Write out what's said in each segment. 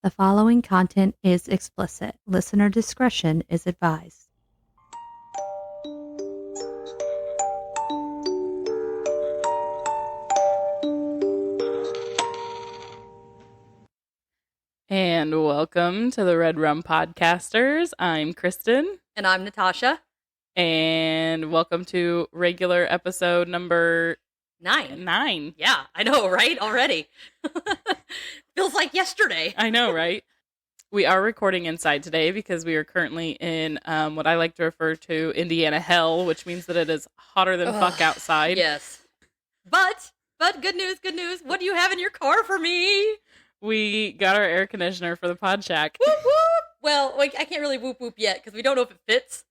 The following content is explicit. Listener discretion is advised. And welcome to the Red Rum Podcasters. I'm Kristen. And I'm Natasha. And welcome to regular episode number 9. Yeah, I know, right? Already. Feels like yesterday. I know, right? We are recording inside today because we are currently in what I like to refer to Indiana hell, which means that it is hotter than fuck outside. Yes. But good news. What do you have in your car for me? We got our air conditioner for the pod shack. Whoop, whoop. Well, I can't really whoop whoop yet because we don't know if it fits.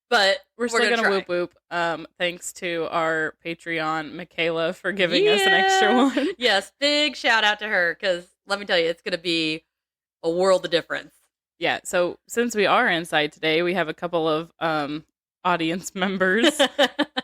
But we're still going to whoop whoop. Thanks to our Patreon, Michaela, for giving us an extra one. Yes, big shout out to her because let me tell you, it's going to be a world of difference. Yeah, so since we are inside today, we have a couple of audience members.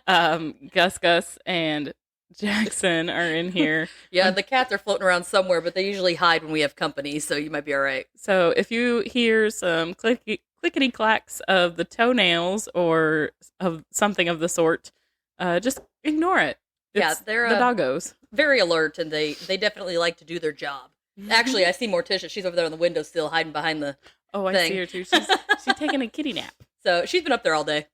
Gus and Jackson are in here. Yeah, the cats are floating around somewhere, but they usually hide when we have company, so you might be all right. So if you hear some clickety clacks of the toenails or of something of the sort, just ignore it. It's they're the doggos. Very alert, and they definitely like to do their job. Actually, I see Morticia. She's over there on the windowsill, hiding behind the I thing. see her too. She's taking a kitty nap. So she's been up there all day.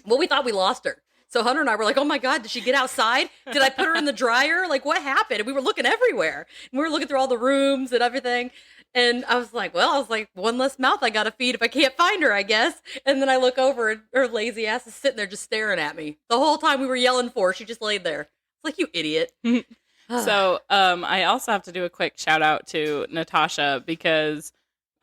Well, we thought we lost her. So Hunter and I were like, oh my God, did she get outside? Did I put her in the dryer? Like, what happened? And we were looking everywhere. And we were looking through all the rooms and everything. And I was like, one less mouth I got to feed if I can't find her, I guess. And then I look over and her lazy ass is sitting there just staring at me. The whole time we were yelling for her, she just laid there. It's like, you idiot. So I also have to do a quick shout out to Natasha because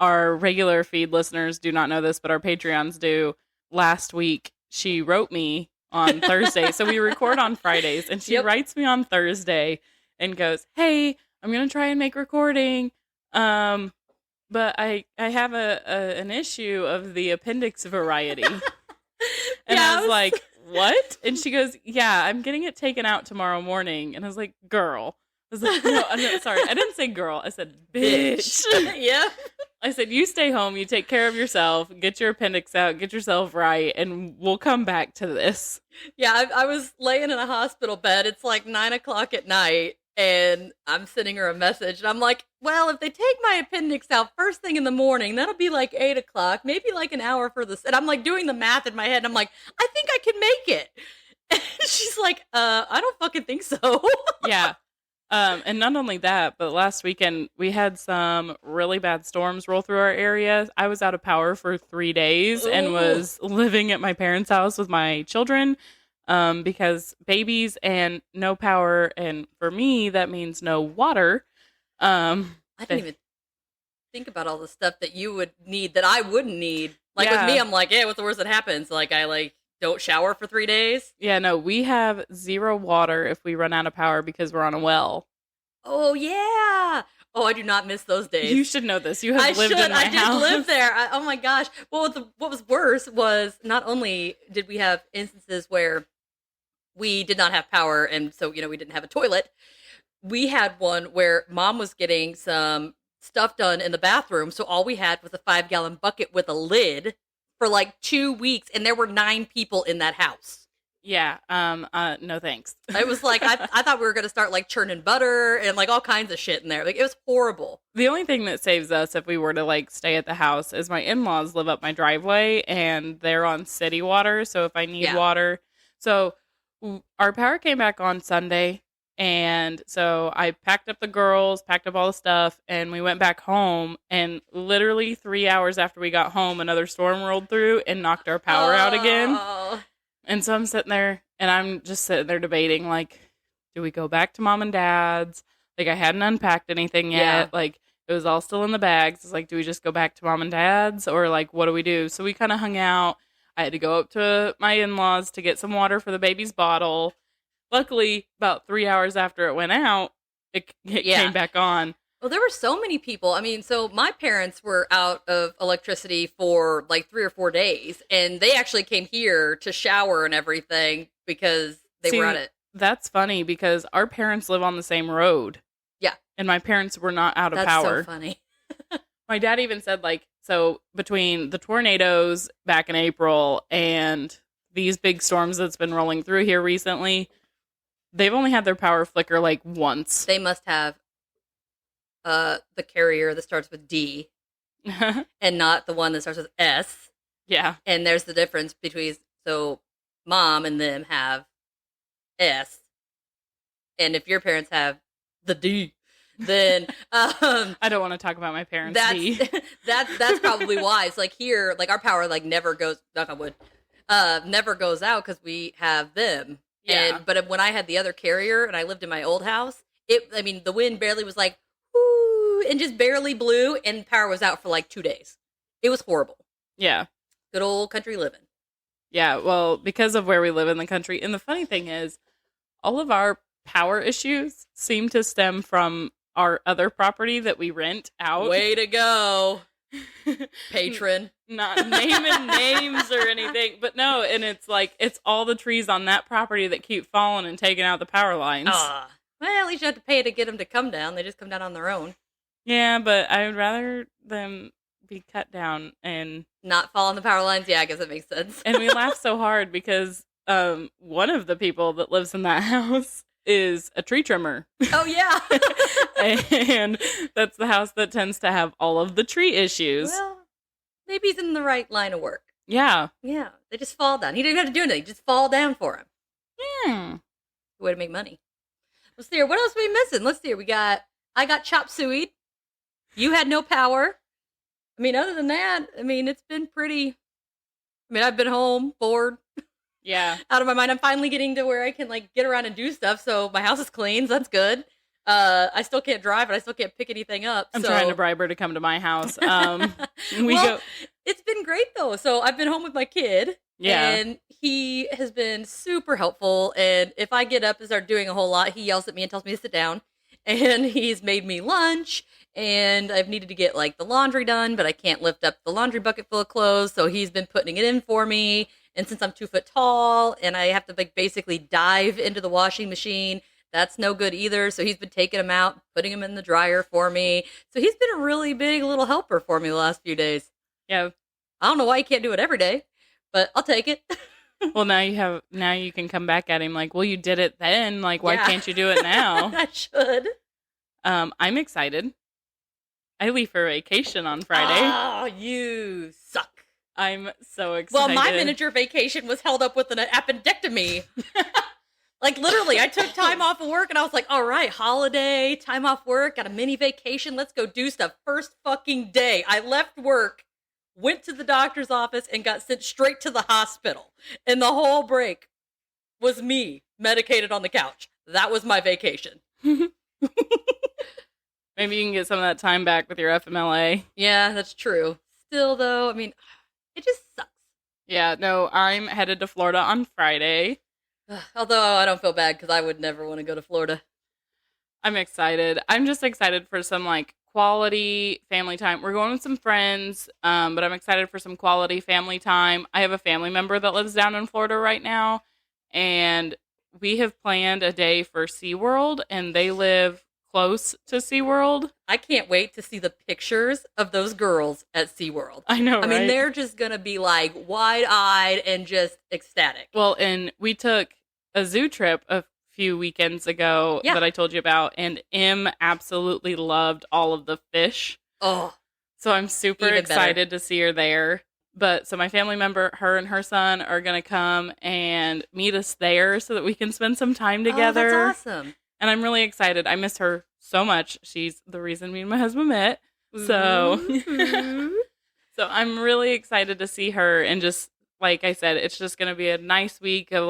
our regular feed listeners do not know this, but our Patreons do. Last week, she wrote me on Thursday. So we record on Fridays, and she writes me on Thursday and goes, hey, I'm going to try and make recording. But I have an issue of the appendix variety. And I was like, what? And she goes, yeah, I'm getting it taken out tomorrow morning. And I was like, girl. I was like, no, sorry. I didn't say girl. I said, bitch. Yeah. I said, you stay home, you take care of yourself, get your appendix out, get yourself right, and we'll come back to this. Yeah, I was laying in a hospital bed. It's like 9:00 at night, and I'm sending her a message, and I'm like, well, if they take my appendix out first thing in the morning, that'll be like 8:00, maybe like an hour for this. And I'm like doing the math in my head, and I'm like, I think I can make it. And she's like, I don't fucking think so. Yeah. And not only that, but last weekend we had some really bad storms roll through our area. I was out of power for 3 days and was living at my parents' house with my children because babies and no power. And for me, that means no water. I didn't even think about all the stuff that you would need that I wouldn't need. Like with me, I'm like, yeah, what's the worst that happens? Like I don't shower for 3 days. Yeah, no, we have zero water if we run out of power because we're on a well. Oh, yeah. Oh, I do not miss those days. You should know this. You have lived in my house. I did live there. Oh, my gosh. Well, what was worse was not only did we have instances where we did not have power, and so, we didn't have a toilet. We had one where mom was getting some stuff done in the bathroom, so all we had was a 5-gallon bucket with a lid for like 2 weeks, and there were 9 people in that house. Yeah, no thanks. It was like, I thought we were going to start like churning butter and like all kinds of shit in there. Like it was horrible. The only thing that saves us if we were to like stay at the house is my in-laws live up my driveway and they're on city water. So if I need water, so our power came back on Sunday. And so I packed up the girls, packed up all the stuff, and we went back home. And literally 3 hours after we got home, another storm rolled through and knocked our power out again. And so I'm sitting there, and I'm just sitting there debating, like, do we go back to mom and dad's? Like, I hadn't unpacked anything yet. Yeah. Like, it was all still in the bags. It's like, do we just go back to mom and dad's? Or, like, what do we do? So we kind of hung out. I had to go up to my in-laws to get some water for the baby's bottle. Luckily, about 3 hours after it went out, it came back on. Well, there were so many people. I mean, so my parents were out of electricity for like 3 or 4 days, and they actually came here to shower and everything because they were on it. That's funny because our parents live on the same road. Yeah. And my parents were not out of power. That's so funny. My dad even said, like, so between the tornadoes back in April and these big storms that's been rolling through here recently, they've only had their power flicker like once. They must have the carrier that starts with D and not the one that starts with S. Yeah. And there's the difference between, so mom and them have S. And if your parents have the D, then I don't want to talk about my parents. That's probably why. It's like here, like our power like never goes, knock on wood, never goes out because we have them. Yeah. But when I had the other carrier and I lived in my old house, the wind barely was like, whoo, and just barely blew, and power was out for like 2 days. It was horrible. Yeah. Good old country living. Yeah, well, because of where we live in the country. And the funny thing is, all of our power issues seem to stem from our other property that we rent out. Way to go, patron. Not naming names or anything, but no, and it's like, it's all the trees on that property that keep falling and taking out the power lines. Well, at least you have to pay to get them to come down. They just come down on their own. Yeah, but I would rather them be cut down and not fall on the power lines. Yeah, I guess that makes sense. And we laugh so hard because one of the people that lives in that house is a tree trimmer. Oh, yeah. And that's the house that tends to have all of the tree issues. Well, maybe he's in the right line of work. Yeah. Yeah. They just fall down. He didn't have to do anything. Just fall down for him. Yeah. Way to make money. Let's see here. What else are we missing? Let's see here. I got chop suey. You had no power. I mean, other than that, it's been pretty. I've been home, bored. Yeah. Out of my mind. I'm finally getting to where I can get around and do stuff. So my house is clean. So that's good. I still can't drive, and I still can't pick anything up. I'm trying to bribe her to come to my house. It's been great though. So I've been home with my kid. Yeah. And he has been super helpful. And if I get up and start doing a whole lot, he yells at me and tells me to sit down. And he's made me lunch. And I've needed to get the laundry done, but I can't lift up the laundry bucket full of clothes. So he's been putting it in for me. And since I'm 2 foot tall and I have to basically dive into the washing machine, that's no good either. So he's been taking them out, putting them in the dryer for me. So he's been a really big little helper for me the last few days. Yeah. I don't know why he can't do it every day, but I'll take it. Well, now you can come back at him well, you did it then. Why can't you do it now? I should. I'm excited. I leave for vacation on Friday. Oh, you suck. I'm so excited. Well, my miniature vacation was held up with an appendectomy. Literally, I took time off of work and I was like, all right, holiday, time off work, got a mini vacation. Let's go do stuff. First fucking day, I left work, went to the doctor's office and got sent straight to the hospital. And the whole break was me medicated on the couch. That was my vacation. Maybe you can get some of that time back with your FMLA. Yeah, that's true. Still, though, it just sucks. Yeah, no, I'm headed to Florida on Friday. Although I don't feel bad because I would never want to go to Florida. I'm excited. I'm just excited for some quality family time. We're going with some friends, but I'm excited for some quality family time. I have a family member that lives down in Florida right now, and we have planned a day for SeaWorld, and they live close to SeaWorld. I can't wait to see the pictures of those girls at SeaWorld. I know, right? They're just going to be wide-eyed and just ecstatic. Well, and we took a zoo trip a few weekends ago that I told you about, and Em absolutely loved all of the fish. Oh. So I'm super excited to see her there. But so my family member, her and her son are going to come and meet us there so that we can spend some time together. Oh, that's awesome. And I'm really excited. I miss her so much. She's the reason me and my husband met. So, so I'm really excited to see her. And just like I said, it's just going to be a nice week of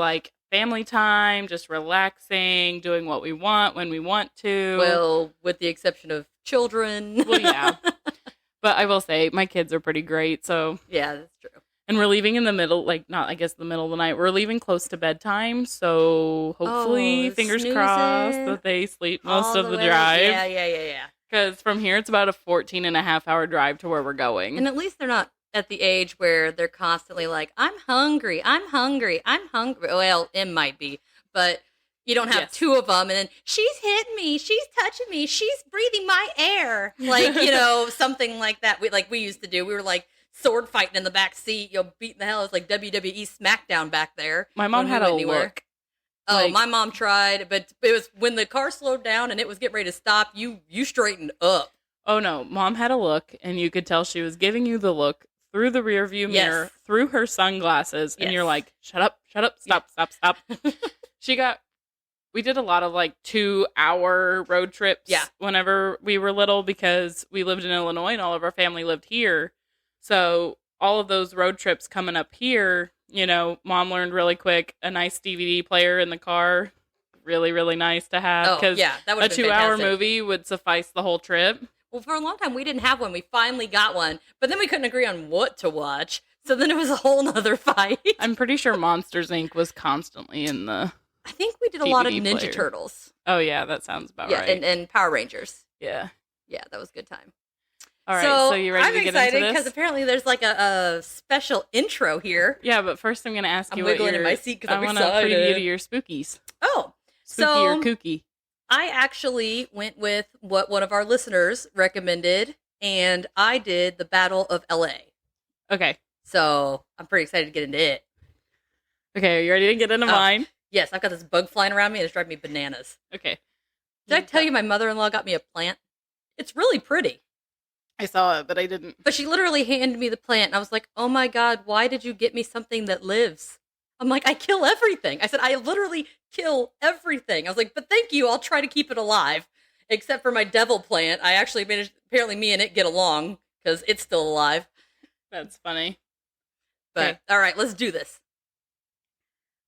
family time, just relaxing, doing what we want when we want to. Well, with the exception of children. Well, yeah. But I will say my kids are pretty great. So yeah, that's true. And we're leaving in the middle, not, I guess, the middle of the night. We're leaving close to bedtime. So hopefully, fingers crossed, that they sleep most of the drive. Yeah. Because from here, it's about a 14.5-hour drive to where we're going. And at least they're not at the age where they're constantly I'm hungry. Well, Em might be. But You don't have Yes. two of them, and then she's hitting me, she's touching me, she's breathing my air, like something like that. We used to do. We were like sword fighting in the back seat, beating the hell. It was like WWE SmackDown back there. My mom had a look. Oh, Like- my mom tried, but it was when the car slowed down and it was getting ready to stop. You straightened up. Oh no, Mom had a look, and you could tell she was giving you the look through the rearview mirror, through her sunglasses, and you're like, shut up, stop. We did a lot of like 2-hour road trips whenever we were little because we lived in Illinois and all of our family lived here. So all of those road trips coming up here, Mom learned really quick a nice DVD player in the car. Really, really nice to have because that would a 2-hour movie would suffice the whole trip. Well, for a long time, we didn't have one. We finally got one, but then we couldn't agree on what to watch. So then it was a whole nother fight. I'm pretty sure Monsters, Inc. was constantly in the I think we did a lot of DVD Ninja player. Turtles. Oh, yeah, that sounds about right. And Power Rangers. Yeah. Yeah, that was a good time. All right, so you ready to get into this? I'm excited because apparently there's like a special intro here. Yeah, but first I'm going to ask you I'm wiggling in my seat because I'm excited. I want to preview you to your spookies. Oh. Spooky or kooky. I actually went with what one of our listeners recommended, and I did the Battle of L.A. Okay. So I'm pretty excited to get into it. Okay, are you ready to get into mine? Yes, I've got this bug flying around me and it's driving me bananas. Okay. Did I tell you my mother-in-law got me a plant? It's really pretty. I saw it, but I didn't. But she literally handed me the plant, and I was like, oh my God, why did you get me something that lives? I'm like, I kill everything. I said, I literally kill everything. I was like, but thank you, I'll try to keep it alive. Except for my devil plant. I actually managed, apparently me and it get along, because it's still alive. That's funny. But, all right, let's do this.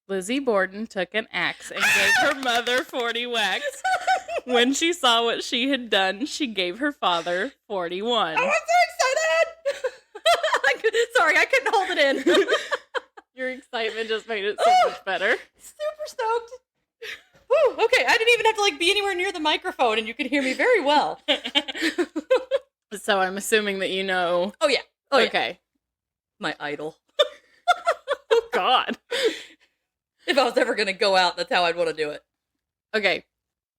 Lizzie Borden took an axe and gave her mother 40 whacks. When she saw what she had done, she gave her father 41. Oh, I'm so excited! Sorry, I couldn't hold it in. Your excitement just made it so much better. Super stoked. Whew, okay, I didn't even have to be anywhere near the microphone, and you could hear me very well. So I'm assuming that you know. Oh, yeah. Oh, yeah. Okay. My idol. Oh, God. If I was ever going to go out, that's how I'd want to do it. Okay.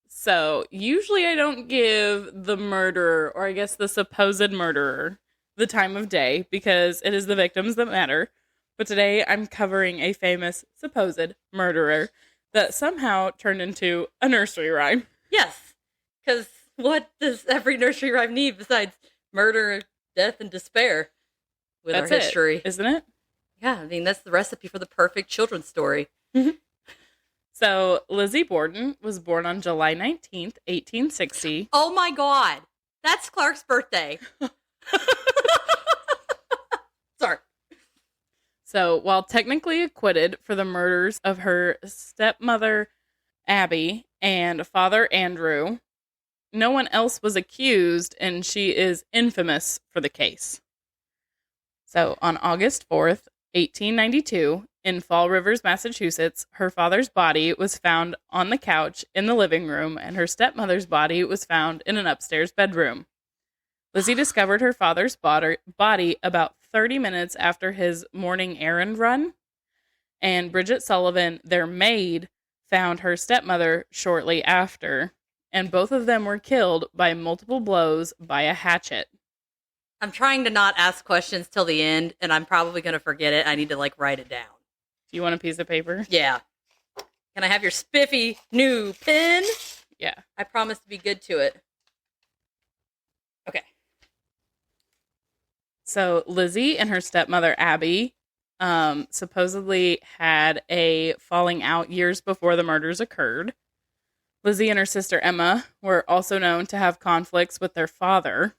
So usually I don't give the murderer, or I guess the supposed murderer, the time of day because it is the victims that matter. But today I'm covering a famous supposed murderer that somehow turned into a nursery rhyme. Yes. Because what does every nursery rhyme need besides murder, death, and despair with That's our history? Isn't it? Yeah, I mean, that's the recipe for the perfect children's story. Mm-hmm. So, Lizzie Borden was born on July 19th, 1860. Oh my God. That's Clark's birthday. Sorry. So, while technically acquitted for the murders of her stepmother, Abby, and father, Andrew, no one else was accused, and she is infamous for the case. So, on August 4th, 1892, in Fall Rivers, Massachusetts, her father's body was found on the couch in the living room, and her stepmother's body was found in an upstairs bedroom. Lizzie discovered her father's body about 30 minutes after his morning errand run, and Bridget Sullivan, their maid, found her stepmother shortly after, and both of them were killed by multiple blows by a hatchet. I'm trying to not ask questions till the end, and I'm probably going to forget it. I need to write it down. Do you want a piece of paper? Yeah. Can I have your spiffy new pen? Yeah. I promise to be good to it. Okay. So Lizzie and her stepmother, Abby, supposedly had a falling out years before the murders occurred. Lizzie and her sister, Emma, were also known to have conflicts with their father.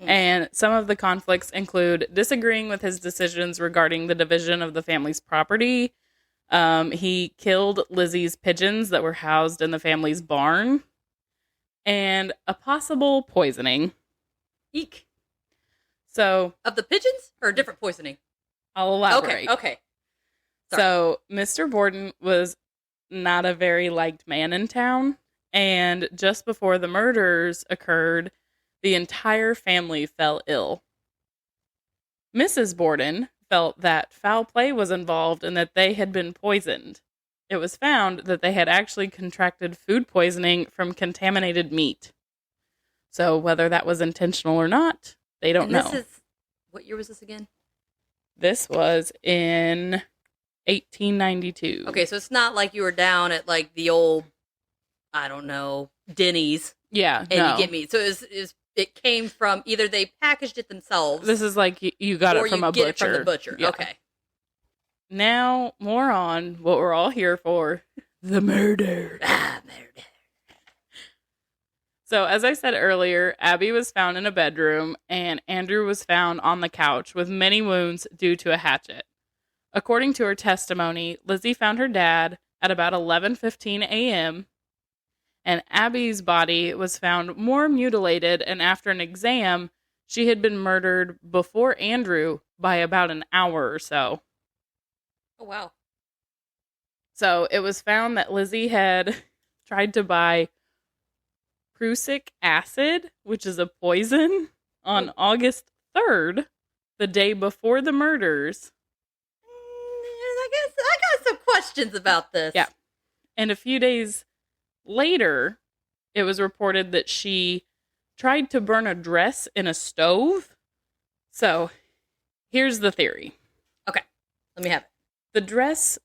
And some of the conflicts include disagreeing with his decisions regarding the division of the family's property. He killed Lizzie's pigeons that were housed in the family's barn. And a possible poisoning. Eek. So, of the pigeons or different poisoning? I'll elaborate. Okay. Sorry. So, Mr. Borden was not a very liked man in town. And just before the murders occurred, the entire family fell ill. Mrs. Borden felt that foul play was involved and that they had been poisoned. it was found that they had actually contracted food poisoning from contaminated meat. So whether that was intentional or not, they don't know. What year was this again? This was in 1892. Okay, so it's not like you were down at like the old, I don't know, Denny's. Yeah, and you get meat. So it came from either they packaged it themselves. This is like you got it from a butcher. Or you get it from the butcher. Yeah. Okay. Now, more on what we're all here for. The murder. Murder. So, as I said earlier, Abby was found in a bedroom, and Andrew was found on the couch with many wounds due to a hatchet. According to her testimony, Lizzie found her dad at about 11:15 a.m., and Abby's body was found more mutilated, and after an exam, she had been murdered before Andrew by about an hour or so. Oh, wow. So it was found that Lizzie had tried to buy prussic acid, which is a poison, on August 3rd, the day before the murders. I got some questions about this. Yeah. And a few days later, it was reported that she tried to burn a dress in a stove. So here's the theory. Okay, let me have it. The dress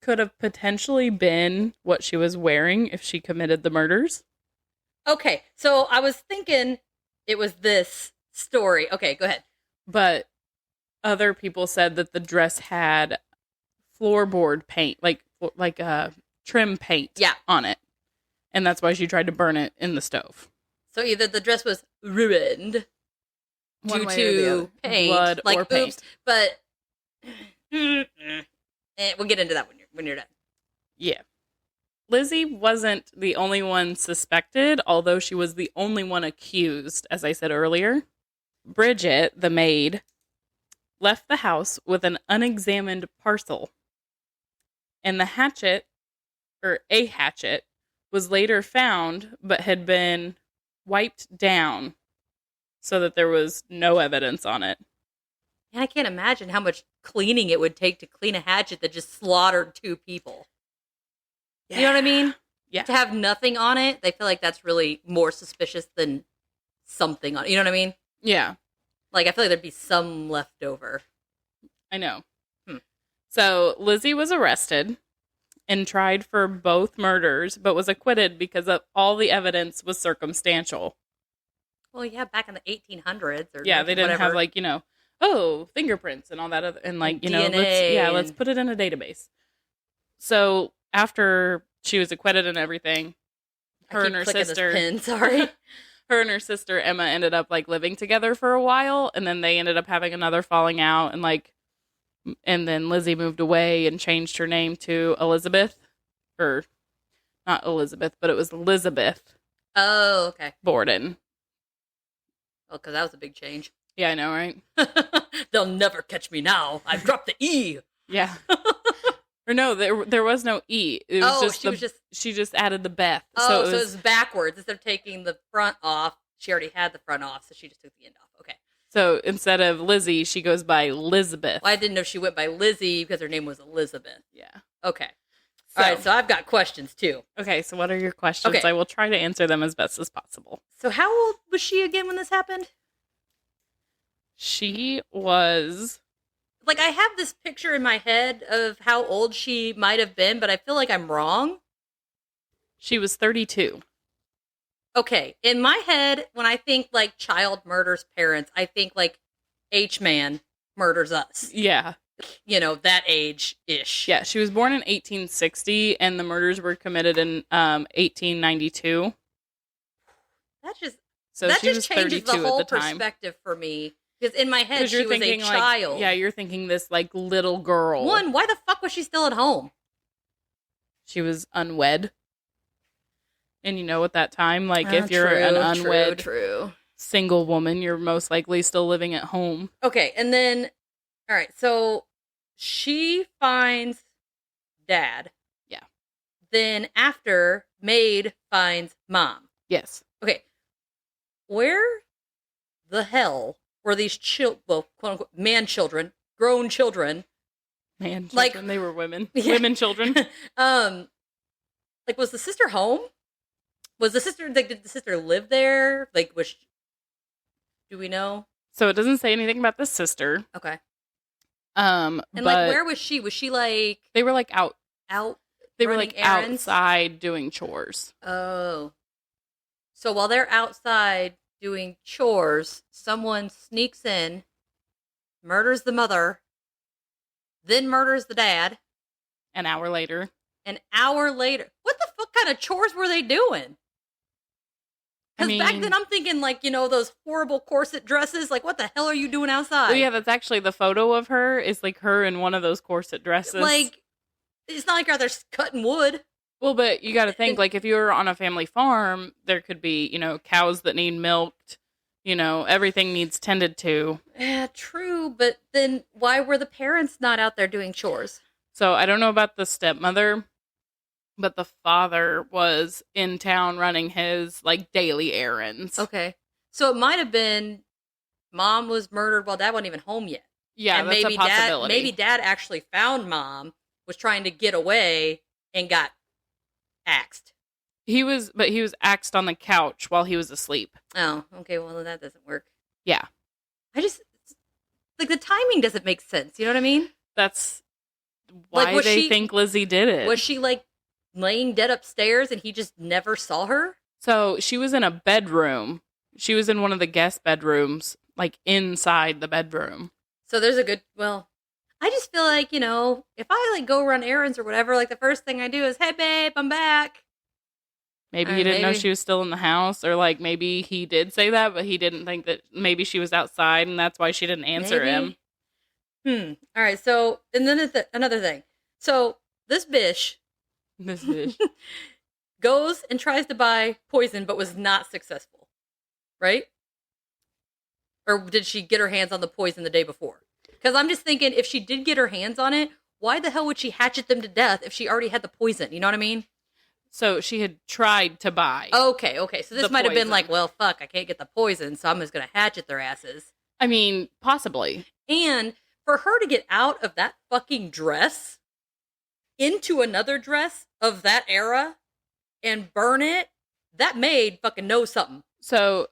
could have potentially been what she was wearing if she committed the murders. Okay, so I was thinking it was this story. Okay, go ahead. But other people said that the dress had floorboard paint, like trim paint on it. And that's why she tried to burn it in the stove. So either the dress was ruined due to paint, blood like or paint. Oops, but we'll get into that when you're done. Yeah. Lizzie wasn't the only one suspected, although she was the only one accused, as I said earlier. Bridget, the maid, left the house with an unexamined parcel. And the hatchet, or a hatchet, was later found, but had been wiped down so that there was no evidence on it. And I can't imagine how much cleaning it would take to clean a hatchet that just slaughtered 2 people. Yeah. You know what I mean? Yeah. To have nothing on it, they feel like that's really more suspicious than something on it. You know what I mean? Yeah. Like, I feel like there'd be some left over. I know. So, Lizzie was arrested and tried for both murders, but was acquitted because of all the evidence was circumstantial. Well, yeah, back in the 1800s. Or yeah, they didn't whatever. have, like, fingerprints and all that other, and, like, DNA let's put it in a database. So, after she was acquitted and everything, her and her sister... her and her sister, Emma, ended up, like, living together for a while, and then they ended up having another falling out, and then Lizzie moved away and changed her name to Elizabeth. Or, not Elizabeth, but it was Elizabeth. Oh, okay. Borden. Well, because that was a big change. Yeah, I know, right? They'll never catch me now. I've dropped the E. Yeah. Or no, there was no E. It was she just added the Beth. Oh, so it was backwards. Instead of taking the front off, she already had the front off, so she just took the end off. Okay. So instead of Lizzie, she goes by Elizabeth. Well, I didn't know she went by Lizzie because her name was Elizabeth. Yeah. Okay. All right, so I've got questions too. Okay, so what are your questions? Okay. I will try to answer them as best as possible. So how old was she again when this happened? She was... Like, I have this picture in my head of how old she might have been, but I feel like I'm wrong. She was 32. Okay, in my head, when I think, like, child murders parents, I think, like, H-man murders us. Yeah. You know, that age-ish. Yeah, she was born in 1860, and the murders were committed in 1892. That just was changes the whole at the time. Perspective for me. Because in my head, she was a child. Like, yeah, you're thinking this, like, little girl. One, why the fuck was she still at home? She was unwed. And you know, at that time, like, if you're an unwed single woman, you're most likely still living at home. Okay, and then, all right, so she finds dad. Yeah. Then after, maid finds mom. Yes. Okay. Where the hell were these quote unquote man children, grown children, Man, Like- children, they were women. Yeah. Women children. Like, was the sister home? Was the sister, like, did the sister live there? Like, do we know? So it doesn't say anything about the sister. Okay. And And, but like, where was she? Was she, like, they were like out. out? They were running like errands? outside doing chores. Oh. So while they're outside doing chores, someone sneaks in, murders the mother, then murders the dad. An hour later. An hour later. What the fuck kind of chores were they doing? Because back mean- then I'm thinking, like, you know, those horrible corset dresses. Like, what the hell are you doing outside? Well, yeah, that's actually the photo of her is like her in one of those corset dresses. Like, it's not like they're cutting wood. Well, but you got to think, like, if you were on a family farm, there could be, you know, cows that need milked. You know, everything needs tended to. Yeah, true. But then why were the parents not out there doing chores? So I don't know about the stepmother, but the father was in town running his, like, daily errands. Okay. So it might have been mom was murdered while dad wasn't even home yet. Yeah, And that's a possibility. maybe dad actually found mom, was trying to get away, and got axed. He was axed on the couch while he was asleep. Oh, okay. Well, then that doesn't work. Yeah. I just, like, the timing doesn't make sense. You know what I mean? That's Like, why was they she- think Lizzie did it. Was she, like, laying dead upstairs and he just never saw her? So she was in a bedroom. She was in one of the guest bedrooms, like inside the bedroom. So there's a good, well, I just feel like, you know, if I, like, go run errands or whatever, like, the first thing I do is, hey, babe, I'm back. Maybe Or he didn't know maybe- she was still in the house, or like maybe he did say that, but he didn't think that maybe she was outside, and that's why she didn't answer him. Maybe. All right. So, and then another thing. So this bitch This bitch. goes and tries to buy poison, but was not successful. Right? Or did she get her hands on the poison the day before? Because I'm just thinking, if she did get her hands on it, why the hell would she hatchet them to death if she already had the poison? You know what I mean? So she had tried to buy. Okay. So this The might have been poison. like, well, fuck, I can't get the poison, so I'm just going to hatchet their asses. I mean, possibly. And for her to get out of that fucking dress into another dress of that era and burn it, that maid fucking knows something. So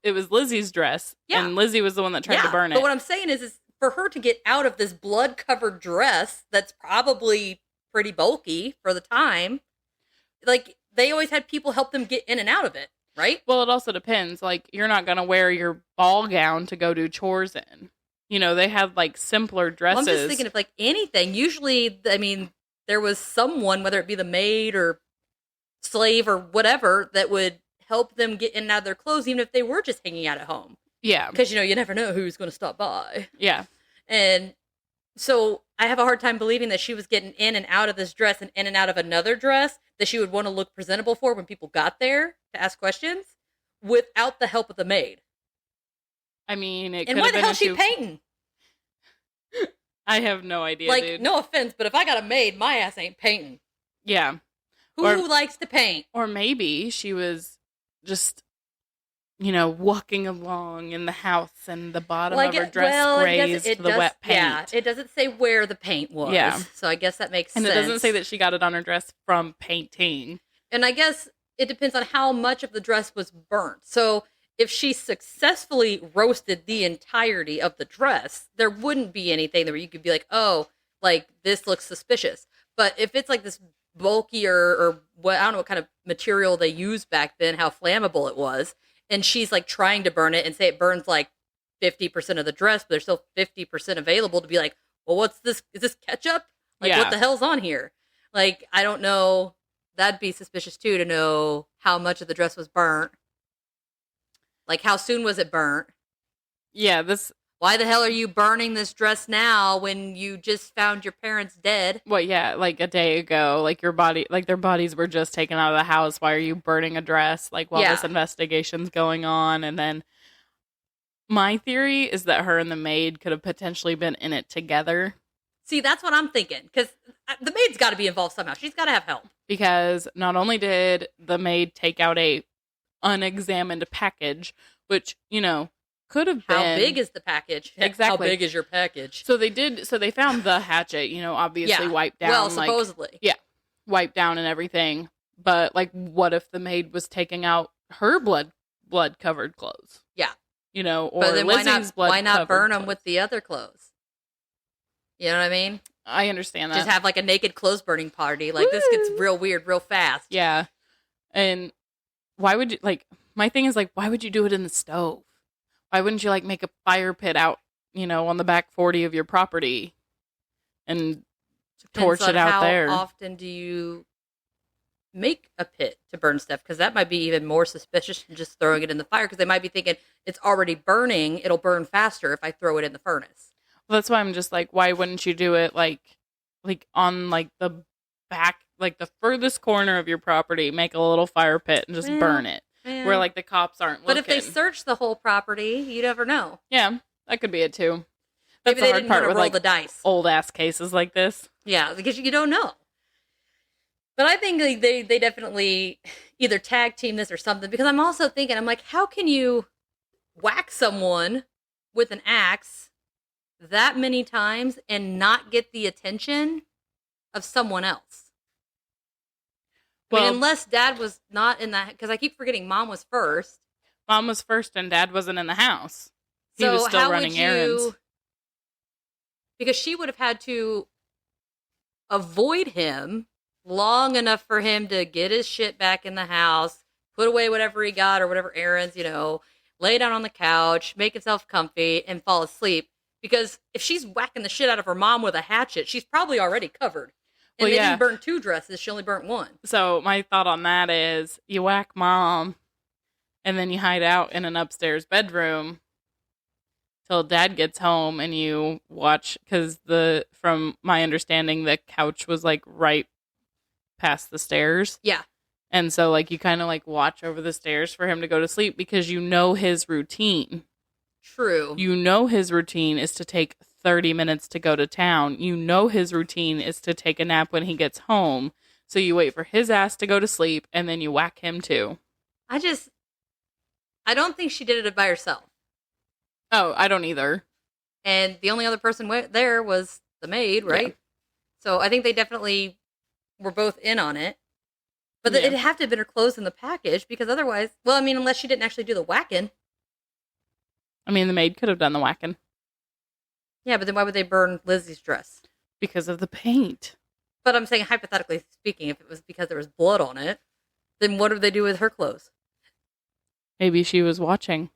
it was Lizzie's dress, Yeah. and Lizzie was the one that tried to burn it. But what I'm saying is for her to get out of this blood-covered dress that's probably pretty bulky for the time, like, they always had people help them get in and out of it, right? Well, it also depends. Like, you're not going to wear your ball gown to go do chores in. You know, they had, like, simpler Well, dresses. I'm just thinking of, like, anything. Usually, I mean, there was someone, whether it be the maid or slave or whatever, that would help them get in and out of their clothes, even if they were just hanging out at home. Yeah. Because, you know, you never know who's going to stop by. Yeah. And so I have a hard time believing that she was getting in and out of this dress and in and out of another dress that she would want to look presentable for when people got there to ask questions without the help of the maid. I mean, it could And why have the been hell a is she two- painting? I have no idea, Like, dude. no offense, but if I got a maid, my ass ain't painting. Yeah. Who Or- likes to paint? Or maybe she was just, you know, walking along in the house and the bottom of her dress grazed the wet paint. Yeah, it doesn't say where the paint was. Yeah. So I guess that makes And sense. it doesn't say that she got it on her dress from painting. And I guess it depends on how much of the dress was burnt. So if she successfully roasted the entirety of the dress, there wouldn't be anything where you could be like, oh, like, this looks suspicious. But if it's like this bulkier or what, I don't know what kind of material they used back then, how flammable it was, and she's like trying to burn it and say it burns like 50% of the dress, but there's still 50% available, to be like, well, what's this? Is this ketchup? Like, Yeah. what the hell's on here? Like, I don't know. That'd be suspicious too, to know how much of the dress was burnt. Like, how soon was it burnt? Yeah, this, Why the hell are you burning this dress now when you just found your parents dead? like a day ago, like your body, like their bodies were just taken out of the house. Why are you burning a dress? Like, while Yeah. this investigation's going on. And then my theory is that her and the maid could have potentially been in it together, See, that's what I'm thinking. Because the maid's got to be involved somehow. She's got to have help. because not only did the maid take out a unexamined package, which, you know, could have How been. big is the package? Exactly. How big is your package? So they found the hatchet, obviously wiped down. Well, supposedly. Wiped down and everything. But, like, what if the maid was taking out her blood-covered clothes? Yeah. Or but then Lizzie's why not burn them clothes? with the other clothes? You know what I mean? I understand that. Just have, like, a naked clothes burning party. Like, this gets real weird real fast. Yeah. And why would you, like, my thing is, like, why would you do it in the stove? Why wouldn't you, like, make a fire pit out, on the back 40 of your property and torch it out there? How often do you make a pit to burn stuff? Because that might be even more suspicious than just throwing it in the fire, because they might be thinking it's already burning, it'll burn faster if I throw it in the furnace. Well, that's why I'm just like, why wouldn't you do it like on like the back, like the furthest corner of your property, make a little fire pit and just burn it where like the cops aren't looking. But if they search the whole property, you never know. Yeah, that could be it too. That's Maybe they the hard didn't part want to with roll like the dice. Old ass cases like this. Yeah, because you don't know. But I think they definitely either tag team this or something, because I'm also thinking, I'm like, how can you whack someone with an axe that many times and not get the attention of someone else? Well, I mean, unless Dad was not in that, because I keep forgetting Mom was first. Mom was first and Dad wasn't in the house. He So was still how running would errands. Because she would have had to avoid him long enough for him to get his shit back in the house, put away whatever he got or whatever errands, lay down on the couch, make himself comfy, and fall asleep. Because if she's whacking the shit out of her mom with a hatchet, she's probably already covered. And Well, they yeah. didn't burn 2 dresses. She only burnt 1. So my thought on that is you whack Mom and then you hide out in an upstairs bedroom till Dad gets home and you watch, because from my understanding, the couch was like right past the stairs. Yeah. And so like you kind of like watch over the stairs for him to go to sleep, because his routine. True. His routine is to take 30 minutes to go to town. His routine is to take a nap when he gets home. So you wait for his ass to go to sleep and then you whack him too. I don't think she did it by herself. Oh, I don't either. And the only other person there was the maid, right? Yeah. So I think they definitely were both in on it. But Yeah. it'd have to have been her clothes in the package, because otherwise, well, I mean, unless she didn't actually do the whacking. I mean, the maid could have done the whacking. Yeah, but then why would they burn Lizzie's dress? Because of the paint. But I'm saying, hypothetically speaking, if it was because there was blood on it, then what did they do with her clothes? Maybe she was watching.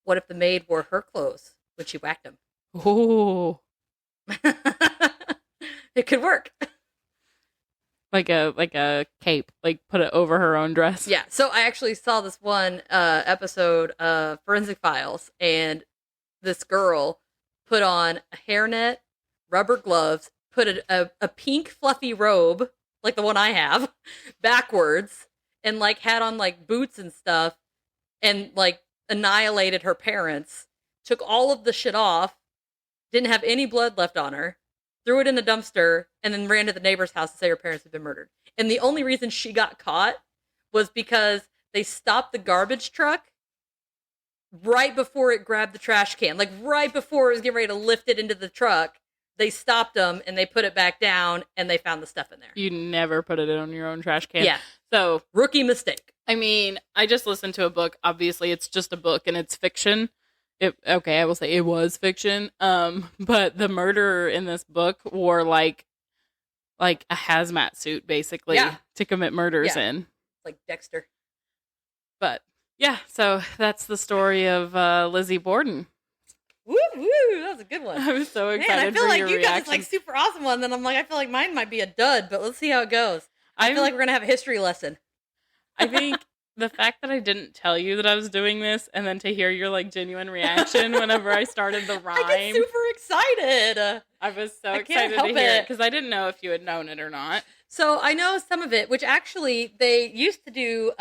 What if the maid wore her clothes when she whacked them? Ooh. It could work. Like a cape. Like put it over her own dress. Yeah, so I actually saw this one episode of Forensic Files, and this girl put on a hairnet, rubber gloves, put a pink fluffy robe, like the one I have, backwards, and like had on like boots and stuff, and like annihilated her parents, took all of the shit off, didn't have any blood left on her, threw it in the dumpster, and then ran to the neighbor's house to say her parents had been murdered. And the only reason she got caught was because they stopped the garbage truck right before it grabbed the trash can. Like right before it was getting ready to lift it into the truck, they stopped them and they put it back down and they found the stuff in there. You never put it on your own trash can. Yeah. So, Rookie mistake. I mean, I just listened to a book. Obviously, it's just a book and it's fiction. I will say it was fiction. But the murderer in this book wore like a hazmat suit, basically, to commit murders in. Like Dexter. But yeah, so that's the story of Lizzie Borden. Woo woo! That was a good one. I was so excited. Man, I feel for like your you got reaction. this like super awesome one. Then I'm like, I feel like mine might be a dud, but let's see how it goes. I feel like we're gonna have a history lesson. I think the fact that I didn't tell you that I was doing this, and then to hear your like genuine reaction whenever I started the rhyme, I get super excited. I was so I can't excited to help hear it it. because I didn't know if you had known it or not. So I know some of it, which actually they used to do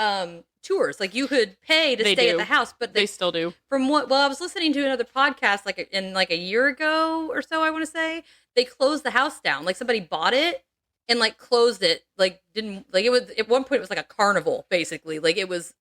tours. Like you could pay to They stay do. at the house, but They still do. from what, well, I was listening to another podcast like in like a year ago or so, I want to say, they closed the house down. Like somebody bought it and like closed it. Like didn't, like it was, at one point it was like a carnival basically. Like it was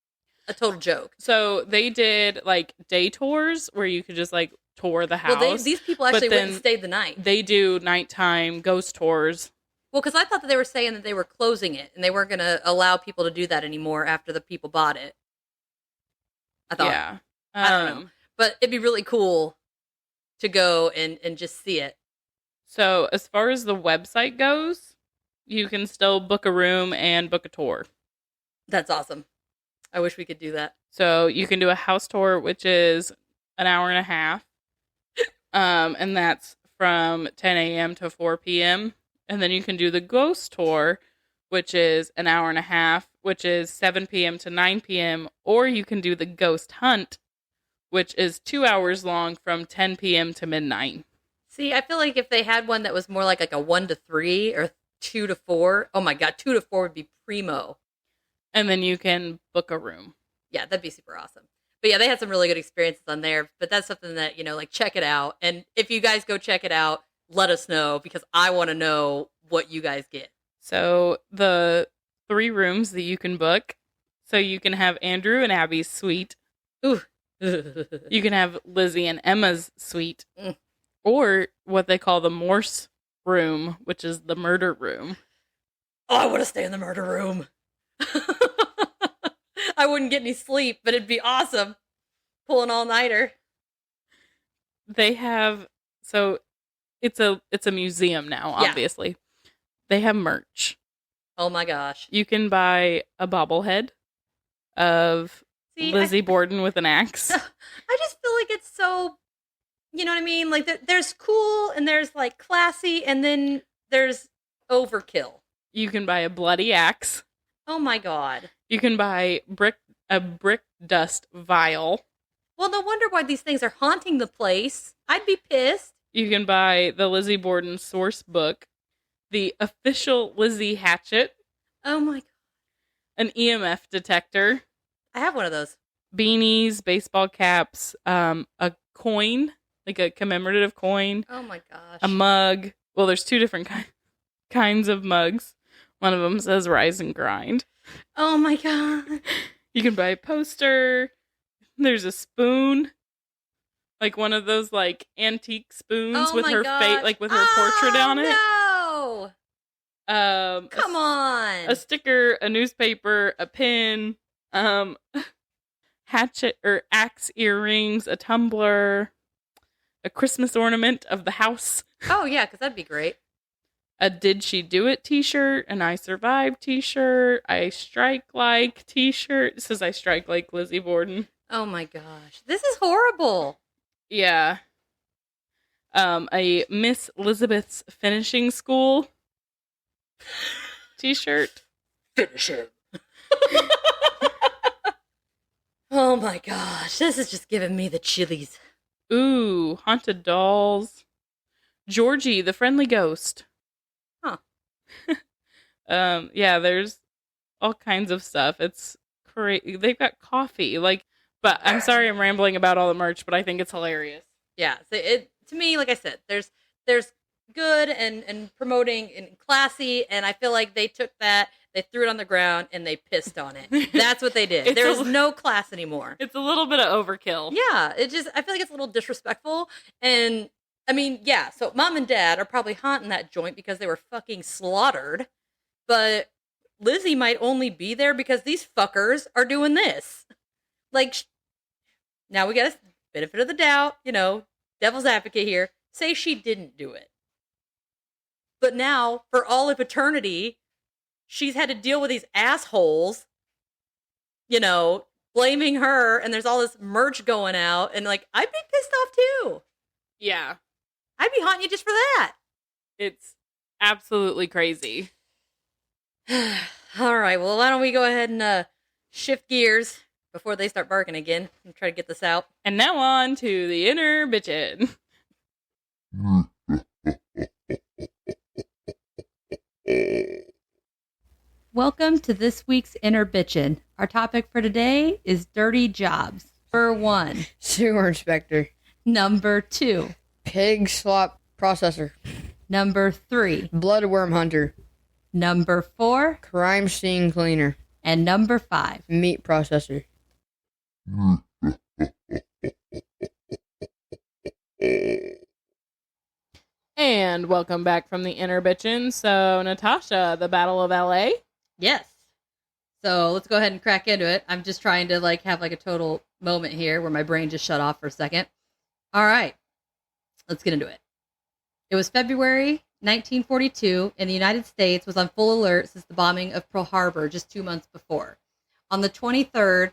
a total joke. So they did like day tours where you could just like tour the house. Well, these people actually went and stayed the night. They do nighttime ghost tours. Well, because I thought that they were saying that they were closing it and they weren't going to allow people to do that anymore after the people bought it. I thought. Yeah. I don't know. But it'd be really cool to go and just see it. So as far as the website goes, you can still book a room and book a tour. That's awesome. I wish we could do that. So you can do a house tour, which is an hour and a half. And that's from 10 a.m. to 4 p.m. And then you can do the ghost tour, which is an hour and a half, which is 7 p.m. to 9 p.m. Or you can do the ghost hunt, which is 2 hours long from 10 p.m. to midnight. See, I feel like if they had one that was more like a 1 to 3 or 2 to 4, oh my God, 2 to 4 would be primo. And then you can book a room. Yeah, that'd be super awesome. But yeah, they had some really good experiences on there. But that's something that, like, check it out. And if you guys go check it out, let us know because I want to know what you guys get. So the 3 rooms that you can book. So you can have Andrew and Abby's suite. Ooh. You can have Lizzie and Emma's suite. Mm. Or what they call the Morse room, which is the murder room. Oh, I want to stay in the murder room. I wouldn't get any sleep, but it'd be awesome. Pull an all-nighter. They have, so it's a museum now, obviously. Yeah. They have merch. Oh my gosh. You can buy a bobblehead of Lizzie Borden with an axe. I just feel like it's so, you know what I mean? Like there's cool and there's like classy and then there's overkill. You can buy a bloody axe. Oh my God. You can buy a brick dust vial. Well, no wonder why these things are haunting the place. I'd be pissed. You can buy the Lizzie Borden source book, the official Lizzie hatchet. Oh my God. An EMF detector. I have one of those. Beanies, baseball caps, a coin, like a commemorative coin. Oh my gosh. A mug. Well, there's 2 different kinds of mugs. One of them says Rise and Grind. Oh my God. You can buy a poster. There's a spoon. Like one of those like antique spoons with her face, like with her portrait on it. No. Come on. A sticker, a newspaper, a pin, hatchet or axe earrings, a tumbler, a Christmas ornament of the house. Oh yeah, because that'd be great. A Did She Do It t-shirt, an I Survived t-shirt, I Strike Like t-shirt. It says I Strike Like Lizzie Borden. Oh my gosh. This is horrible. Yeah. A Miss Elizabeth's Finishing School t-shirt. Finish him. Oh my gosh. This is just giving me the chillies. Ooh, haunted dolls. Georgie, the friendly ghost. Huh. Yeah, there's all kinds of stuff. It's crazy. They've got coffee, but I'm sorry I'm rambling about all the merch, but I think it's hilarious. Yeah, so to me, like I said, there's good and promoting and classy, and I feel like they took that, they threw it on the ground, and they pissed on it. That's what they did. There's no class anymore. It's a little bit of overkill. Yeah, I feel like it's a little disrespectful, and I mean, yeah, so mom and dad are probably haunting that joint because they were fucking slaughtered, but Lizzie might only be there because these fuckers are doing this. Like, now we got a benefit of the doubt, devil's advocate here, say she didn't do it. But now, for all of eternity, she's had to deal with these assholes, blaming her, and there's all this merch going out, and I'd be pissed off too. Yeah. I'd be haunting you just for that. It's absolutely crazy. All right, well, why don't we go ahead and shift gears before they start barking again and try to get this out. And now on to the inner bitchin'. Welcome to this week's Inner Bitchin'. Our topic for today is dirty jobs. Number 1. Sewer inspector. Number 2. Pig slop processor. Number 3. Bloodworm hunter. Number 4. Crime scene cleaner. And number 5. Meat processor. And welcome back from the inner bitchin'. So, Natasha, the Battle of LA? Yes. So let's go ahead and crack into it. I'm just trying to have a total moment here where my brain just shut off for a second. All right. Let's get into it. It was February 1942, and the United States was on full alert since the bombing of Pearl Harbor just 2 months before. On the 23rd,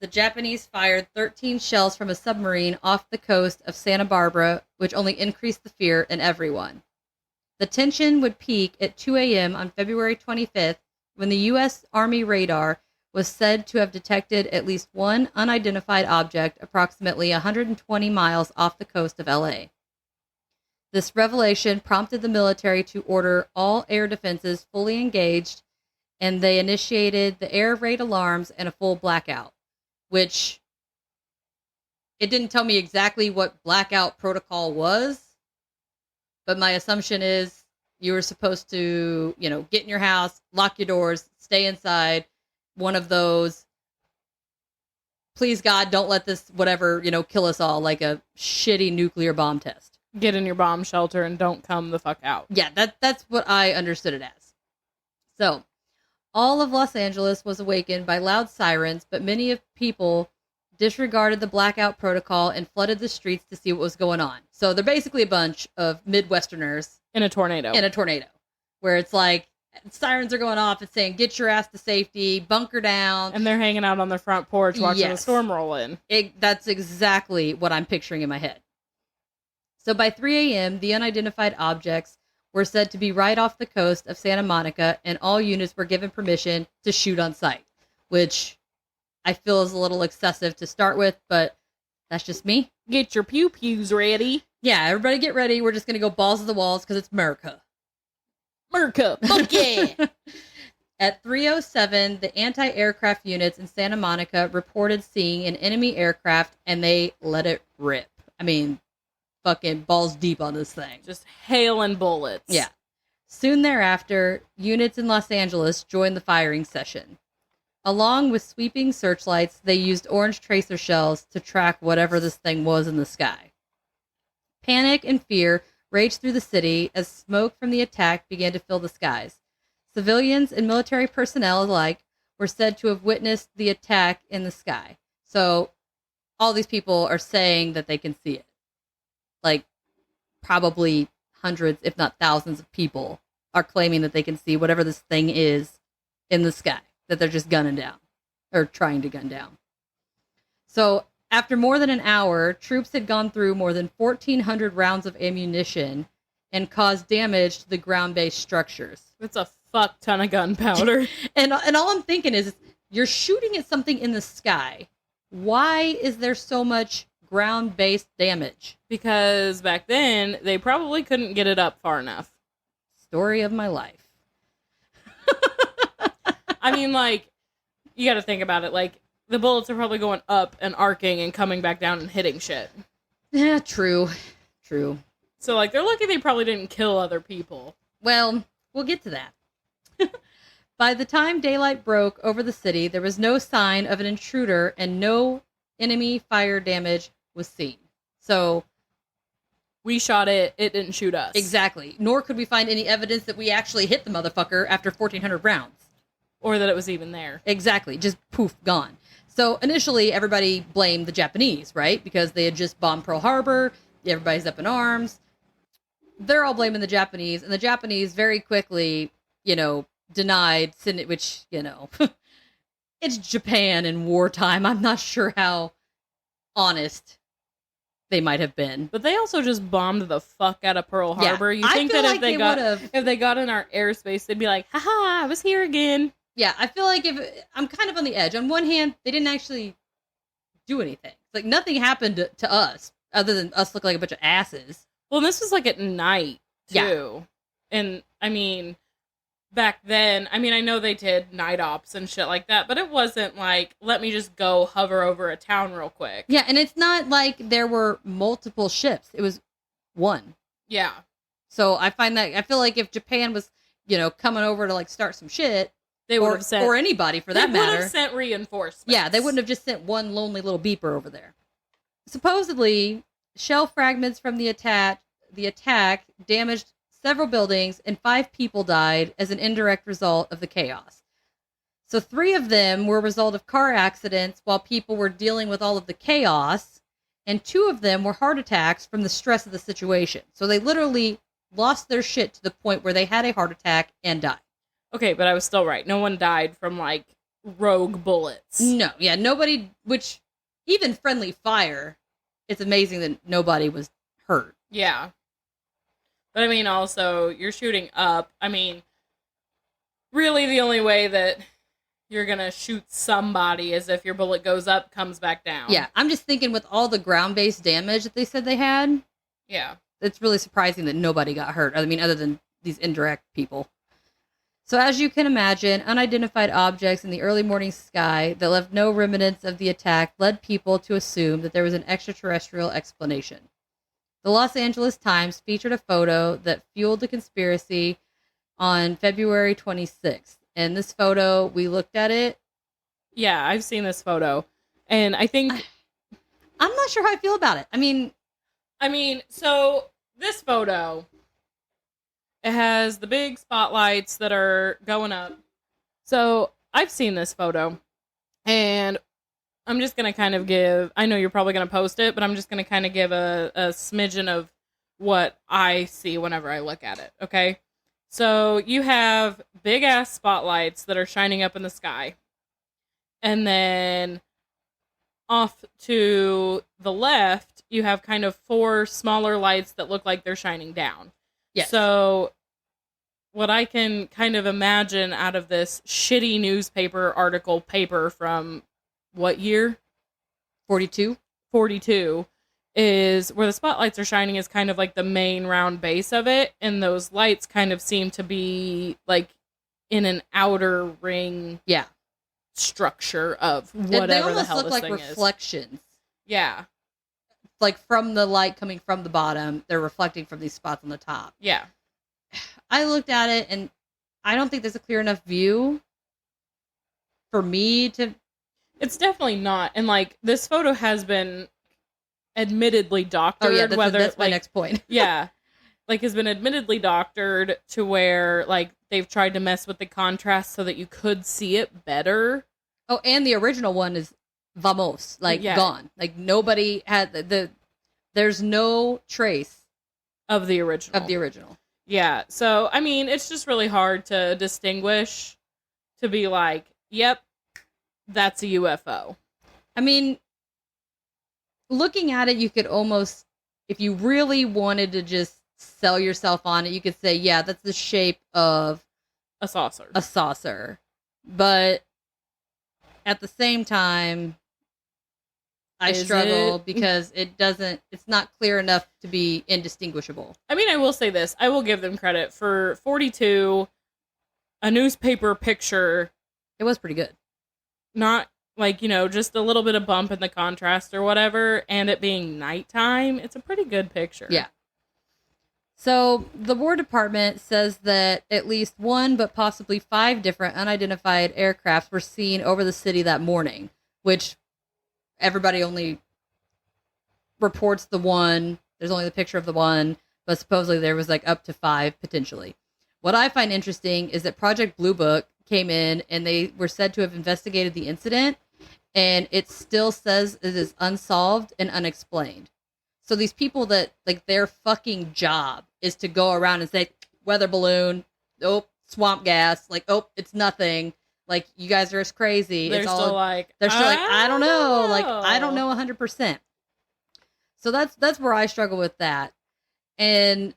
the Japanese fired 13 shells from a submarine off the coast of Santa Barbara, which only increased the fear in everyone. The tension would peak at 2 a.m. on February 25th when the U.S. Army radar was said to have detected at least one unidentified object approximately 120 miles off the coast of L.A. This revelation prompted the military to order all air defenses fully engaged, and they initiated the air raid alarms and a full blackout, which it didn't tell me exactly what blackout protocol was, but my assumption is you were supposed to, get in your house, lock your doors, stay inside. One of those, please God, don't let this whatever, kill us all, like a shitty nuclear bomb test. Get in your bomb shelter and don't come the fuck out. Yeah, that's what I understood it as. So, all of Los Angeles was awakened by loud sirens, but many of people disregarded the blackout protocol and flooded the streets to see what was going on. So they're basically a bunch of Midwesterners in a tornado. Where it's like sirens are going off. It's saying, get your ass to safety, bunker down. And they're hanging out on their front porch watching the storm roll in. That's exactly what I'm picturing in my head. So by 3 a.m., the unidentified objects were said to be right off the coast of Santa Monica, and all units were given permission to shoot on sight, which I feel is a little excessive to start with, but that's just me. Get your pew-pews ready. Yeah, everybody get ready. We're just going to go balls to the walls because it's America. America, fuck yeah! At 3:07, the anti-aircraft units in Santa Monica reported seeing an enemy aircraft, and they let it rip. I mean, fucking balls deep on this thing. Just hailing bullets. Yeah. Soon thereafter, units in Los Angeles joined the firing session. Along with sweeping searchlights, they used orange tracer shells to track whatever this thing was in the sky. Panic and fear raged through the city as smoke from the attack began to fill the skies. Civilians and military personnel alike were said to have witnessed the attack in the sky. So all these people are saying that they can see it. Like, probably hundreds, if not thousands of people are claiming that they can see whatever this thing is in the sky that they're just gunning down, or trying to gun down. So after more than an hour, troops had gone through more than 1,400 rounds of ammunition and caused damage to the ground-based structures. It's a fuck ton of gunpowder. and all I'm thinking is, you're shooting at something in the sky. Why is there so much ground-based damage? Because back then, they probably couldn't get it up far enough. Story of my life. I mean, like, you gotta think about it. Like, the bullets are probably going up and arcing and coming back down and hitting shit. Yeah, true. So, like, they're lucky they probably didn't kill other people. Well, we'll get to that. By the time daylight broke over the city, there was no sign of an intruder and no enemy fire damage was seen. So, we shot it, it didn't shoot us. Exactly. Nor could we find any evidence that we actually hit the motherfucker after 1,400 rounds. Or that it was even there. Exactly. Just poof, gone. So initially, everybody blamed the Japanese, right? Because they had just bombed Pearl Harbor. Everybody's up in arms. They're all blaming the Japanese. And the Japanese very quickly, denied, which, it's Japan in wartime. I'm not sure how honest they might have been. But they also just bombed the fuck out of Pearl Harbor. Yeah, You think that if they got in our airspace, they'd be like, haha, I was here again. Yeah, I feel like I'm kind of on the edge. On one hand, they didn't actually do anything. Like, nothing happened to us other than us look like a bunch of asses. Well, this was like at night, too. Yeah. And, I mean, back then, I know they did night ops and shit like that, but it wasn't like, let me just go hover over a town real quick. Yeah, and it's not like there were multiple ships. It was one. Yeah. So I feel like if Japan was, coming over to, like, start some shit, They would have sent, or anybody for that they would matter. have sent reinforcements. Yeah, they wouldn't have just sent one lonely little beeper over there. Supposedly, shell fragments from the attack damaged several buildings, and 5 people died as an indirect result of the chaos. So 3 of them were a result of car accidents while people were dealing with all of the chaos, and 2 of them were heart attacks from the stress of the situation. So they literally lost their shit to the point where they had a heart attack and died. Okay, but I was still right. No one died from, like, rogue bullets. No, yeah, nobody, which, even friendly fire, it's amazing that nobody was hurt. Yeah. But, I mean, also, you're shooting up. I mean, really the only way that you're going to shoot somebody is if your bullet goes up, comes back down. Yeah, I'm just thinking with all the ground-based damage that they said they had, Yeah. it's really surprising that nobody got hurt. I mean, other than these indirect people. So as you can imagine, unidentified objects in the early morning sky that left no remnants of the attack led people to assume that there was an extraterrestrial explanation. The Los Angeles Times featured a photo that fueled the conspiracy on February 26th. And this photo, we looked at it. Yeah, I've seen this photo. And I think... I'm not sure how I feel about it. I mean, so this photo, it has the big spotlights that are going up. So I've seen this photo, and I'm just going to kind of give, I know you're probably going to post it, but I'm just going to kind of give a smidgen of what I see whenever I look at it, okay? So you have big-ass spotlights that are shining up in the sky. And then off to the left, you have kind of 4 smaller lights that look like they're shining down. yes. So what I can kind of imagine out of this shitty newspaper article paper from what year? 42? 42 is where the spotlights are shining is kind of like the main round base of it. And those lights kind of seem to be like in an outer ring Yeah. structure of whatever They the almost hell look this like thing reflections. is. Yeah. Like from the light coming from the bottom, they're reflecting from these spots on the top. Yeah. I looked at it, and I don't think there's a clear enough view for me to... It's definitely not. And, like, this photo has been admittedly doctored. Oh, yeah, that's my like, next point. yeah. Like, has been admittedly doctored to where, like, they've tried to mess with the contrast so that you could see it better. Oh, and the original one is vamos, like, Yeah. gone. Like, nobody had there's no trace Of the original. Yeah. So, I mean, it's just really hard to distinguish, to be like, yep, that's a UFO. I mean, looking at it, you could almost, if you really wanted to just sell yourself on it, you could say, yeah, that's the shape of A saucer. a saucer. But at the same time, I Is struggle it? because it's not clear enough to be indistinguishable. I mean, I will say this. I will give them credit for 42, a newspaper picture, It was pretty good. not like, just a little bit of bump in the contrast or whatever, and it being nighttime. It's a pretty good picture. Yeah. So the War Department says that at least 1, but possibly 5 different unidentified aircrafts were seen over the city that morning, which everybody only reports the one. There's only the picture of the one, but supposedly there was like up to 5 potentially. What I find interesting is that Project Blue Book came in and they were said to have investigated the incident, and it still says it is unsolved and unexplained. So these people that, like, their fucking job is to go around and say, weather balloon, oh, swamp gas, like, oh, it's nothing. Like, you guys are as crazy. They're it's still all, like, they're still like, I don't know. Like, know. I don't know 100%. So that's where I struggle with that. And,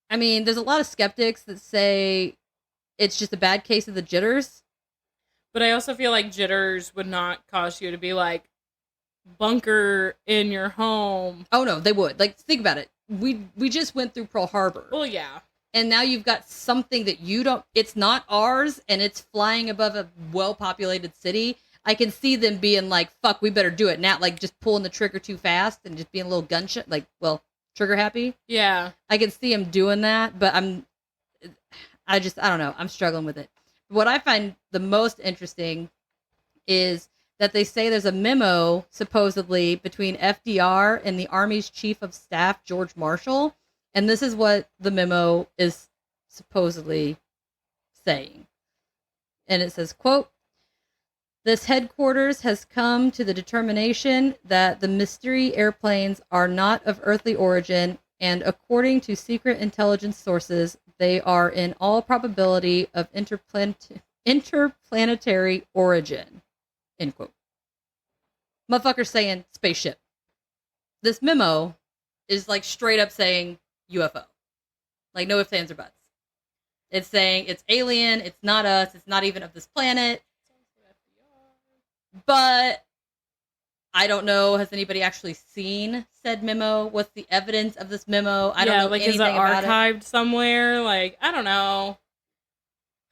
I mean, there's a lot of skeptics that say it's just a bad case of the jitters. But I also feel like jitters would not cause you to be like, bunker in your home. Oh, no, they would. Like, think about it. We just went through Pearl Harbor. Well, yeah. And now you've got something that you don't, it's not ours, and it's flying above a well-populated city. I can see them being like, fuck, we better do it now. Like, just pulling the trigger too fast and just being a little gunshot, like, well, trigger happy. Yeah. I can see them doing that, but I don't know. I'm struggling with it. what I find the most interesting is that they say there's a memo supposedly between FDR and the Army's Chief of Staff, George Marshall. And this is what the memo is supposedly saying. And it says, quote, "This headquarters has come to the determination that the mystery airplanes are not of earthly origin, and according to secret intelligence sources, they are in all probability of interplanetary origin." End quote. Motherfucker's saying spaceship. This memo is like straight up saying UFO. Like no ifs, ands, or buts. It's saying it's alien, it's not us, it's not even of this planet. But I don't know, has anybody actually seen said memo? What's the evidence of this memo? I don't know like anything is it about archived somewhere? Like, I don't know.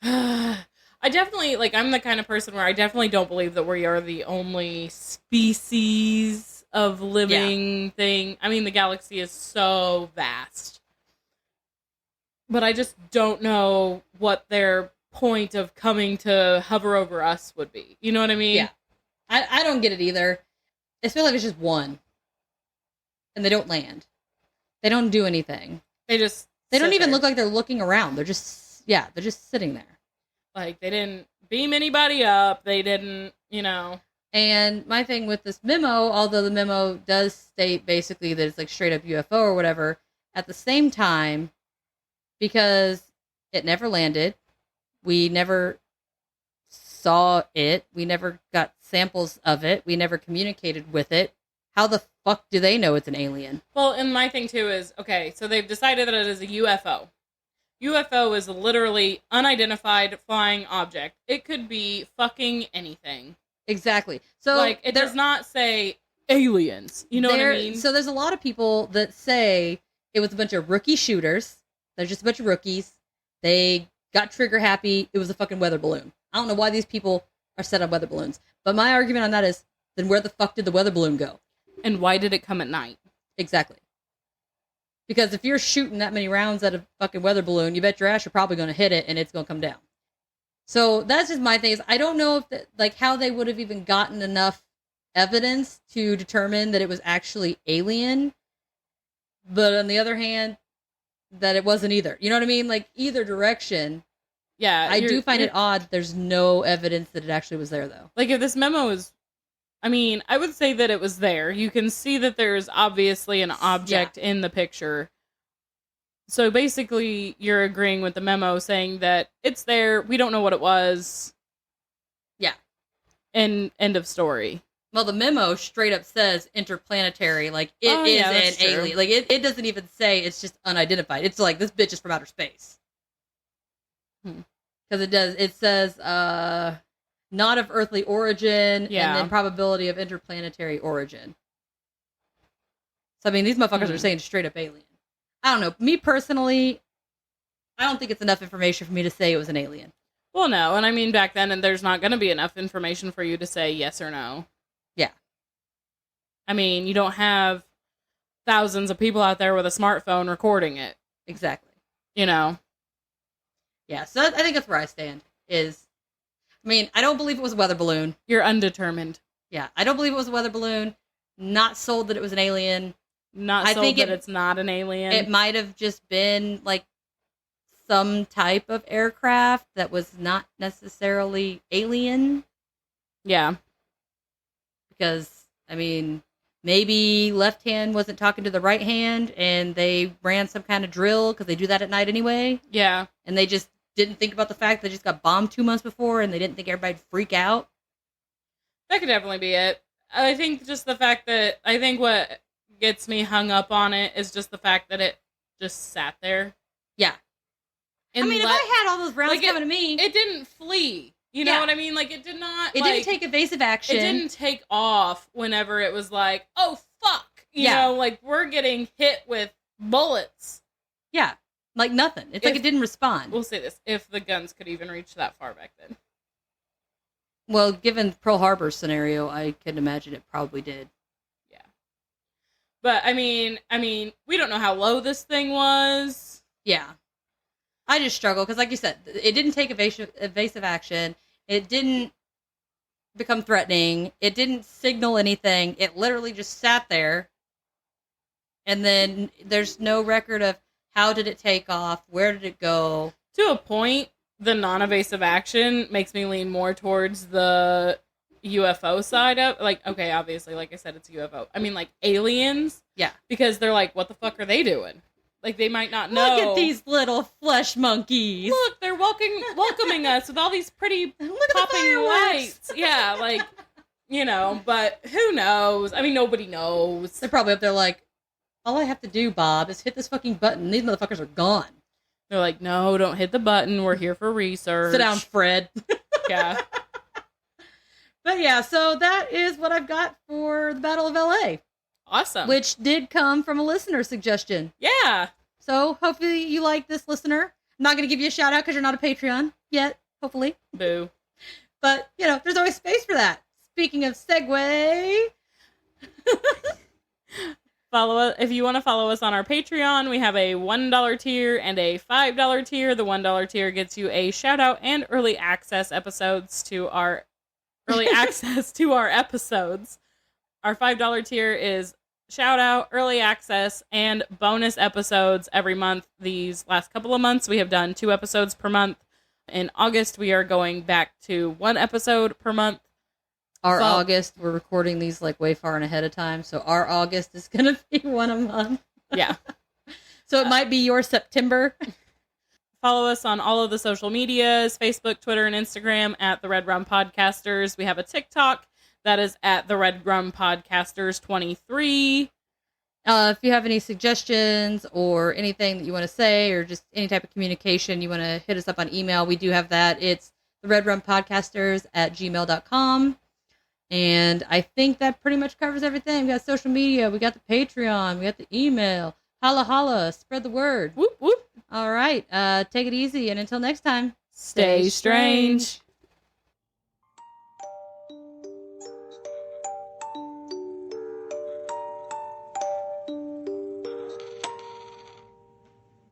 I definitely, like, I'm the kind of person where I definitely don't believe that we are the only species of living thing. I mean, the galaxy is so vast. But I just don't know what their point of coming to hover over us would be. You know what I mean? Yeah. I don't get it either. It feels like it's just one. And they don't land. They don't do anything. They don't even there. look like they're looking around. They're just sitting there. Like, they didn't beam anybody up. They didn't, you know. And my thing with this memo, although the memo does state basically that it's like straight up UFO or whatever, at the same time, because it never landed, we never saw it, we never got samples of it, we never communicated with it, how the fuck do they know it's an alien? Well, and my thing too is, okay, so they've decided that it is a UFO. UFO is literally unidentified flying object. It could be fucking anything. Exactly. So like, it does not say aliens. You know what I mean? So there's a lot of people that say it was a bunch of rookie shooters. They're just a bunch of rookies. They got trigger happy. It was a fucking weather balloon. I don't know why these people are set on weather balloons. But my argument on that is, then where the fuck did the weather balloon go? And why did it come at night? Exactly. Because if you're shooting that many rounds at a fucking weather balloon, you bet your ass you're probably going to hit it and it's going to come down. So that's just my thing. Is I don't know if how they would have even gotten enough evidence to determine that it was actually alien. But on the other hand, that it wasn't either. You know what I mean? Like either direction. Yeah. I do find it odd. There's no evidence that it actually was there though. Like if this memo is, I mean, I would say that it was there. You can see that there's obviously an object in the picture. So basically, you're agreeing with the memo saying that it's there. We don't know what it was. Yeah. And end of story. Well, the memo straight up says interplanetary. Like, it is an alien. Like, it doesn't even say it's just unidentified. It's like, this bitch is from outer space. Because it says, not of earthly origin, and then probability of interplanetary origin. So, I mean, these motherfuckers are saying straight up alien. I don't know. Me personally, I don't think it's enough information for me to say it was an alien. Well, no. And I mean, back then, and there's not going to be enough information for you to say yes or no. Yeah. I mean, you don't have thousands of people out there with a smartphone recording it. Exactly. You know? Yeah, so I think that's where I stand. I mean, I don't believe it was a weather balloon. You're undetermined. Yeah, I don't believe it was a weather balloon. Not sold that it was an alien. Not sold that it's not an alien. It might have just been, like, some type of aircraft that was not necessarily alien. Yeah. Because, I mean, maybe left hand wasn't talking to the right hand, and they ran some kind of drill, because they do that at night anyway. Yeah. And they just didn't think about the fact they just got bombed 2 months before, and they didn't think everybody'd freak out. That could definitely be it. I think just the fact that, I think what gets me hung up on it is just the fact that it just sat there. Yeah. And I mean, if I had all those rounds coming to me. It didn't flee. You know what I mean? Like, it did not. It didn't take evasive action. It didn't take off whenever it was like, oh, fuck. You know, like, we're getting hit with bullets. Yeah. Like nothing. It's like it didn't respond. We'll say this. If the guns could even reach that far back then. Well, given Pearl Harbor scenario, I can imagine it probably did. Yeah. But, I mean, we don't know how low this thing was. Yeah. I just struggle because, like you said, it didn't take evasive action. It didn't become threatening. It didn't signal anything. It literally just sat there. And then there's no record of how did it take off? Where did it go? To a point, the non-evasive action makes me lean more towards the UFO side of, like, okay, obviously, like I said, it's UFO. I mean, like, aliens. Yeah. Because they're like, what the fuck are they doing? Like, they might not know. Look at these little flesh monkeys. Look, they're welcoming us with all these pretty Look at the popping fireworks. lights. Yeah, like, but who knows? I mean, nobody knows. They're probably up there like, all I have to do, Bob, is hit this fucking button. These motherfuckers are gone. They're like, no, don't hit the button. We're here for research. Sit down, Fred. Yeah. But yeah, so that is what I've got for the Battle of LA. Awesome. Which did come from a listener suggestion. Yeah. So hopefully you like this, listener. I'm not going to give you a shout out because you're not a Patreon yet, hopefully. Boo. But, there's always space for that. Speaking of segue. If you want to follow us on our Patreon, we have a $1 tier and a $5 tier. The $1 tier gets you a shout out and early access to our episodes. Our $5 tier is shout out, early access, and bonus episodes every month. These last couple of months, we have done 2 episodes per month. In August, we are going back to 1 episode per month. Our August, we're recording these like way far and ahead of time. So our August is going to be 1 a month. Yeah. So it might be your September. Follow us on all of the social medias, Facebook, Twitter, and Instagram at The Red Rum Podcasters. We have a TikTok that is at The Red Rum Podcasters 23. If you have any suggestions or anything that you want to say or just any type of communication, you want to hit us up on email. We do have that. It's theredrumpodcasters@gmail.com. And I think that pretty much covers everything. We got social media. We got the Patreon. We got the email. Holla, holla. Spread the word. Whoop, whoop. All right. Take it easy. And until next time, Stay strange.